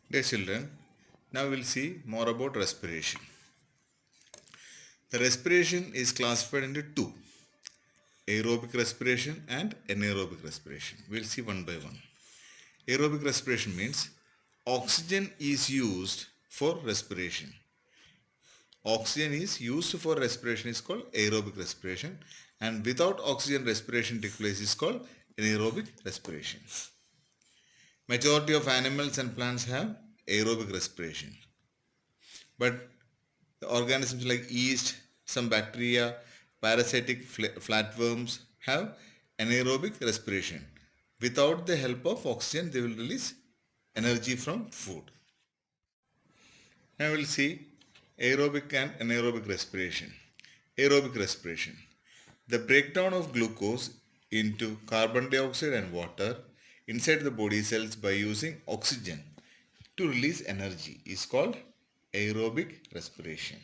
Dear children, now we'll see more about respiration. The respiration is classified into two: aerobic respiration and anaerobic respiration. We'll see one by one. Aerobic respiration means oxygen is used for respiration. Oxygen is used for respiration is called aerobic respiration, and without oxygen respiration take place is called anaerobic respiration. Majority of animals and plants have aerobic respiration, but the organisms like yeast, some bacteria, parasitic flatworms have anaerobic respiration. Without the help of oxygen, they will release energy from food. Now we will see aerobic and anaerobic respiration. Aerobic respiration. The breakdown of glucose into carbon dioxide and water inside the body cells by using oxygen to release energy is called aerobic respiration.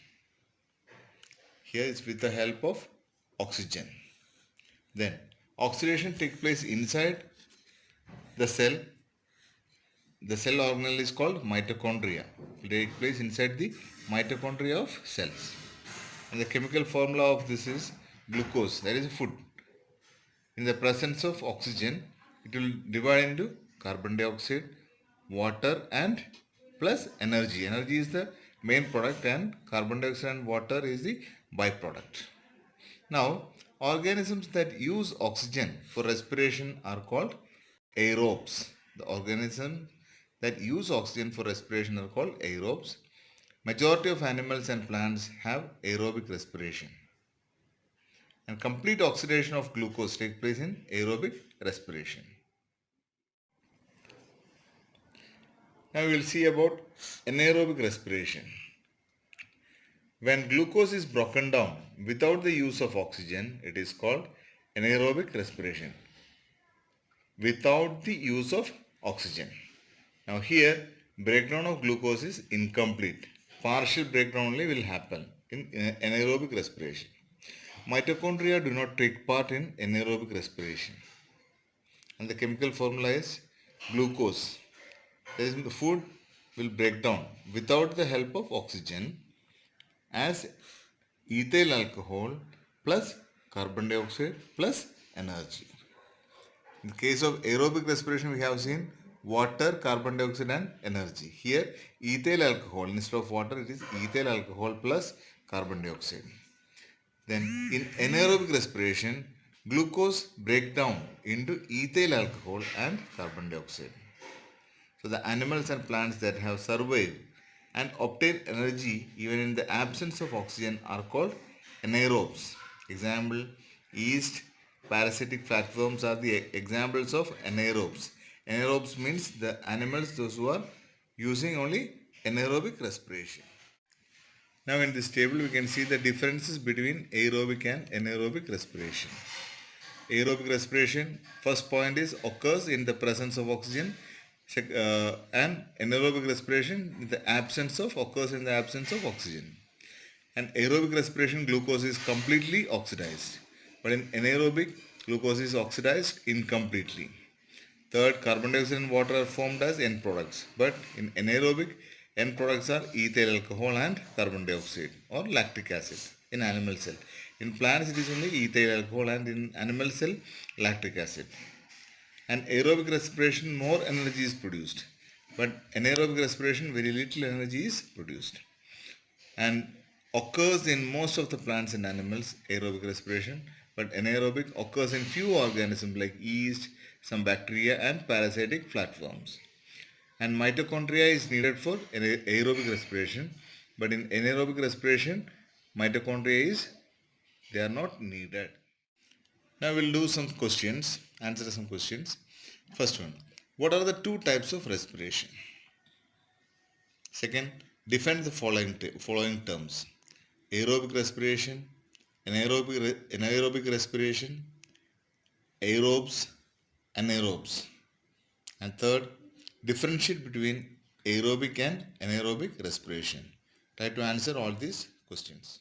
Here is with the help of oxygen. Then oxidation takes place inside the cell. The cell organelle is called mitochondria. It takes place inside the mitochondria of cells. And the chemical formula of this is glucose, that is food. In the presence of oxygen, it will divide into carbon dioxide, water and plus energy. Energy is the main product and carbon dioxide and water is the byproduct. Now, organisms that use oxygen for respiration are called aerobes. The organisms that use oxygen for respiration are called aerobes. Majority of animals and plants have aerobic respiration. And complete oxidation of glucose takes place in aerobic respiration. Now we will see about anaerobic respiration. When glucose is broken down without the use of oxygen, it is called anaerobic respiration. Without the use of oxygen. Now here, breakdown of glucose is incomplete. Partial breakdown only will happen in anaerobic respiration. Mitochondria do not take part in anaerobic respiration. And the chemical formula is glucose. That is, the food will break down without the help of oxygen as ethyl alcohol plus carbon dioxide plus energy. In the case of aerobic respiration, we have seen water, carbon dioxide and energy. Here ethyl alcohol, instead of water it is ethyl alcohol plus carbon dioxide. Then in anaerobic respiration, glucose break down into ethyl alcohol and carbon dioxide. So the animals and plants that have survived and obtained energy even in the absence of oxygen are called anaerobes. Example, yeast, parasitic flatworms are the examples of anaerobes. Anaerobes means the animals those who are using only anaerobic respiration. Now in this table we can see the differences between aerobic and anaerobic respiration. Aerobic respiration, first point is occurs in the presence of oxygen, and anaerobic respiration in the absence of occurs in the absence of oxygen. And aerobic respiration, glucose is completely oxidized, but in anaerobic, glucose is oxidized incompletely. Third, carbon dioxide and water are formed as end products, but in anaerobic, end products are ethyl alcohol and carbon dioxide or lactic acid in animal cell. In plants, it is only ethyl alcohol, and in animal cell, lactic acid. And aerobic respiration, more energy is produced, but anaerobic respiration, very little energy is produced. And occurs in most of the plants and animals, aerobic respiration, but anaerobic occurs in few organisms like yeast, some bacteria and parasitic flatworms. And mitochondria is needed for aerobic respiration, but in anaerobic respiration, mitochondria they are not needed. Now we'll do some questions, answer some questions. First one, what are the two types of respiration? Second, define the following terms: aerobic respiration, anaerobic respiration, aerobes, anaerobes. And third, differentiate between aerobic and anaerobic respiration. Try to answer all these questions.